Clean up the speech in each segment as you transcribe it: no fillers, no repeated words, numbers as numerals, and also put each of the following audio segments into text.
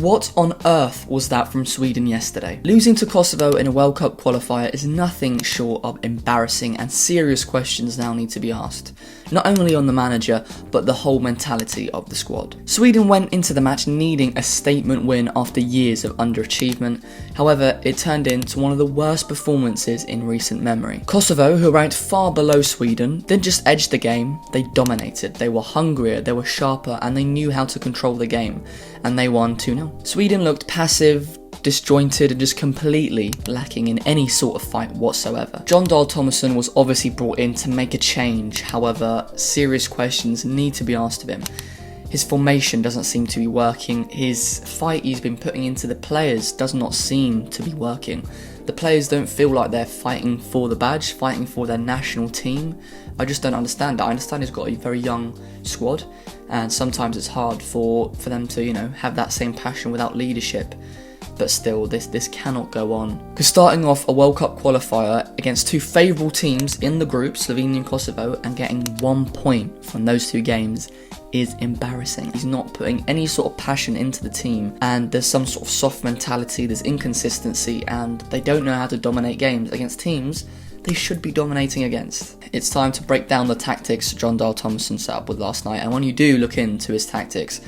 What on earth was that from Sweden yesterday? Losing to Kosovo in a World Cup qualifier is nothing short of embarrassing, and serious questions now need to be asked. Not only on the manager, but the whole mentality of the squad. Sweden went into the match needing a statement win after years of underachievement. However, it turned into one of the worst performances in recent memory. Kosovo, who ranked far below Sweden, didn't just edge the game, they dominated. They were hungrier, they were sharper, and they knew how to control the game. And they won 2-0. Sweden looked passive, disjointed, and just completely lacking in any sort of fight whatsoever. Jon Dahl Tomasson was obviously brought in to make a change. However, serious questions need to be asked of him. His formation doesn't seem to be working. His fight he's been putting into the players does not seem to be working. The players don't feel like they're fighting for the badge, fighting for their national team. I just don't understand that. I understand he's got a very young squad, and sometimes it's hard for them to, have that same passion without leadership. But still, this cannot go on. Because starting off a World Cup qualifier against two favourable teams in the group, Slovenia and Kosovo, and getting 1 point from those two games is embarrassing. He's not putting any sort of passion into the team, and there's some sort of soft mentality, there's inconsistency, and they don't know how to dominate games against teams they should be dominating against. It's time to break down the tactics Jon Dahl Tomasson set up with last night, and when you do look into his tactics,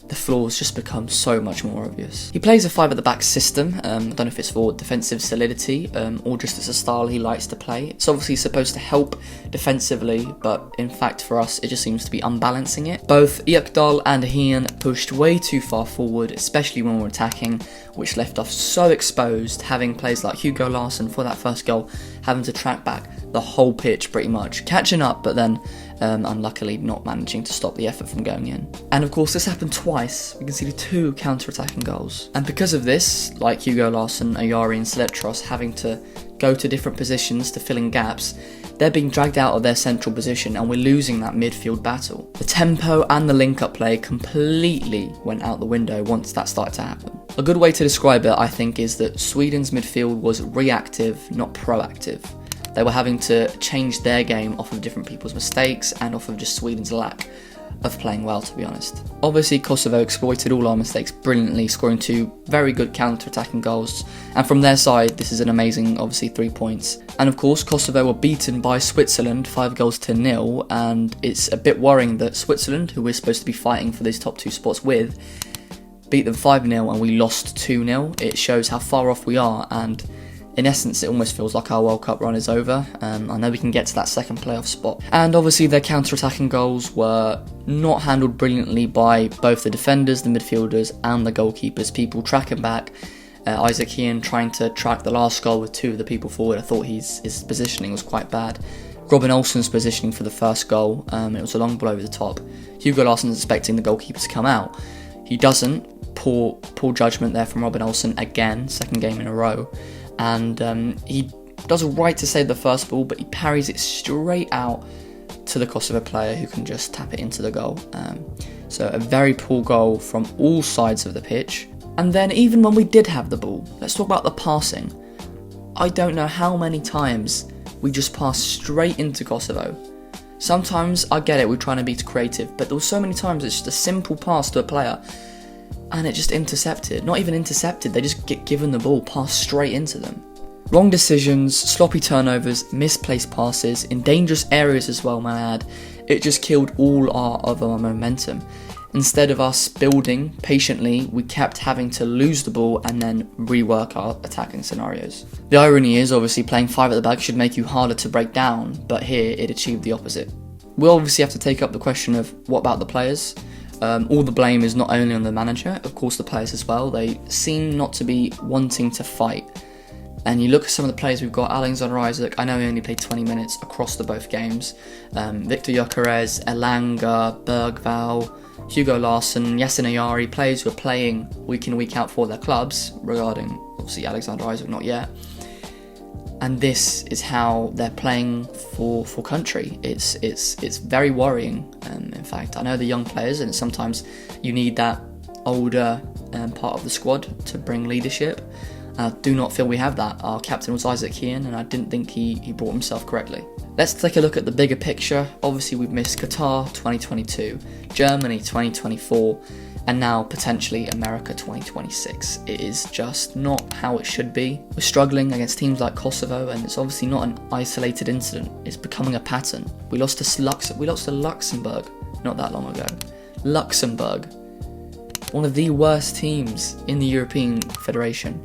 the flaws just become so much more obvious. He plays a 5 at the back system. I don't know if it's for defensive solidity or just as a style he likes to play. It's obviously supposed to help defensively, but in fact for us it just seems to be unbalancing it. Both Ekdal and Hien pushed way too far forward, especially when we're attacking, which left us so exposed, having players like Hugo Larsson for that first goal having to track back the whole pitch pretty much, catching up but then unluckily not managing to stop the effort from going in. And of course this happened twice. We conceded 2 counter-attacking goals. And because of this, like Hugo Larsson, Ayari and Seletros having to go to different positions to fill in gaps, they're being dragged out of their central position and we're losing that midfield battle. The tempo and the link-up play completely went out the window once that started to happen. A good way to describe it, I think, is that Sweden's midfield was reactive, not proactive. They were having to change their game off of different people's mistakes and off of just Sweden's lack of playing well, to be honest. Obviously, Kosovo exploited all our mistakes brilliantly, scoring 2 very good counter-attacking goals. And from their side, this is an amazing, obviously, 3 points. And of course, Kosovo were beaten by Switzerland 5-0, and it's a bit worrying that Switzerland, who we're supposed to be fighting for these top 2 spots with, beat them 5-0 and we lost 2-0. It shows how far off we are, and in essence, it almost feels like our World Cup run is over. I know we can get to that second playoff spot. And obviously their counter-attacking goals were not handled brilliantly by both the defenders, the midfielders and the goalkeepers. People tracking back. Isaac Hien trying to track the last goal with 2 of the people forward. I thought his positioning was quite bad. Robin Olsen's positioning for the first goal, it was a long ball over the top. Hugo Larsson's expecting the goalkeeper to come out. He doesn't. Poor judgment there from Robin Olsen again, second game in a row. And he does right to save the first ball, but he parries it straight out to the Kosovo player who can just tap it into the goal. So a very poor goal from all sides of the pitch. And then even when we did have the ball, let's talk about the passing. I don't know how many times we just passed straight into Kosovo. Sometimes I get it, we're trying to be creative, but there were so many times it's just a simple pass to a player and it just intercepted. Not even intercepted, they just get given the ball, pass straight into them. Wrong decisions, sloppy turnovers, misplaced passes, in dangerous areas as well, may I add. It just killed all of our momentum. Instead of us building patiently, we kept having to lose the ball and then rework our attacking scenarios. The irony is, obviously, playing 5 at the back should make you harder to break down, but here it achieved the opposite. We'll obviously have to take up the question of what about the players? All the blame is not only on the manager, of course the players as well. They seem not to be wanting to fight. And you look at some of the players we've got, Alexander Isaac, I know he only played 20 minutes across the both games. Victor Gyökeres, Elanga, Bergvall, Hugo Larsson, Yasin Ayari, players who are playing week in, week out for their clubs, regarding, obviously, Alexander Isaac, not yet. And this is how they're playing for country. It's very worrying. In fact, I know the young players, and sometimes you need that older part of the squad to bring leadership. I do not feel we have that. Our captain was Isaac Hien, and I didn't think he brought himself correctly. Let's take a look at the bigger picture. Obviously, we've missed Qatar 2022, Germany 2024, and now potentially America 2026. It is just not how it should be. We're struggling against teams like Kosovo, and it's obviously not an isolated incident. It's becoming a pattern. We lost to Luxembourg not that long ago. Luxembourg, one of the worst teams in the European Federation.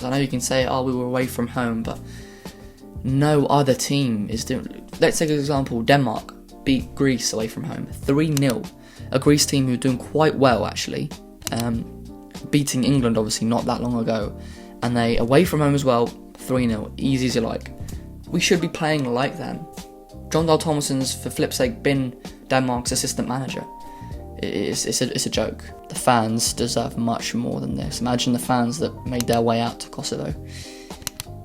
I know you can say, oh, we were away from home, but no other team is doing. Let's take an example. Denmark beat Greece away from home 3-0. A Greece team who are doing quite well, actually, beating England obviously not that long ago, and they away from home as well, 3-0, easy as you like. We should be playing like them. Jon Dahl Tomasson's, for flip's sake, been Denmark's assistant manager. It's a joke. The fans deserve much more than this. Imagine the fans that made their way out to Kosovo,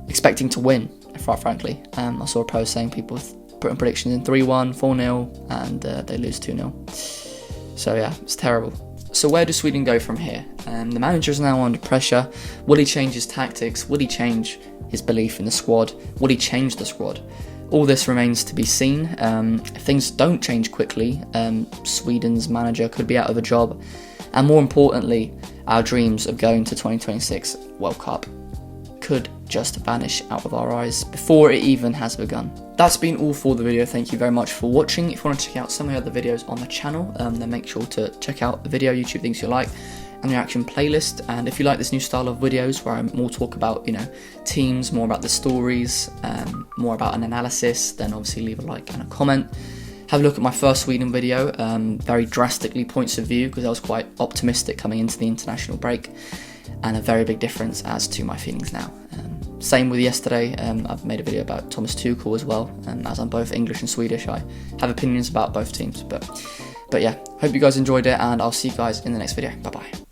expecting to win, quite frankly. I saw a post saying people putting predictions in 3-1, 4-0, and they lose 2-0. So yeah, it's terrible. So where does Sweden go from here? The manager is now under pressure. Will he change his tactics? Will he change his belief in the squad? Will he change the squad? All this remains to be seen. If things don't change quickly, Sweden's manager could be out of a job. And more importantly, our dreams of going to 2026 World Cup could just vanish out of our eyes before it even has begun. That's been all for the video. Thank you very much for watching. If you want to check out some of the other videos on the channel, then make sure to check out the video YouTube thinks you like and the reaction playlist. And if you like this new style of videos where I more talk about, teams, more about the stories, more about an analysis, then obviously leave a like and a comment. Have a look at my first Sweden video, very drastically points of view, because I was quite optimistic coming into the international break, and a very big difference as to my feelings now. Same with yesterday. I've made a video about Thomas Tuchel as well, as I'm both English and Swedish, I have opinions about both teams. But yeah, hope you guys enjoyed it, and I'll see you guys in the next video. Bye bye.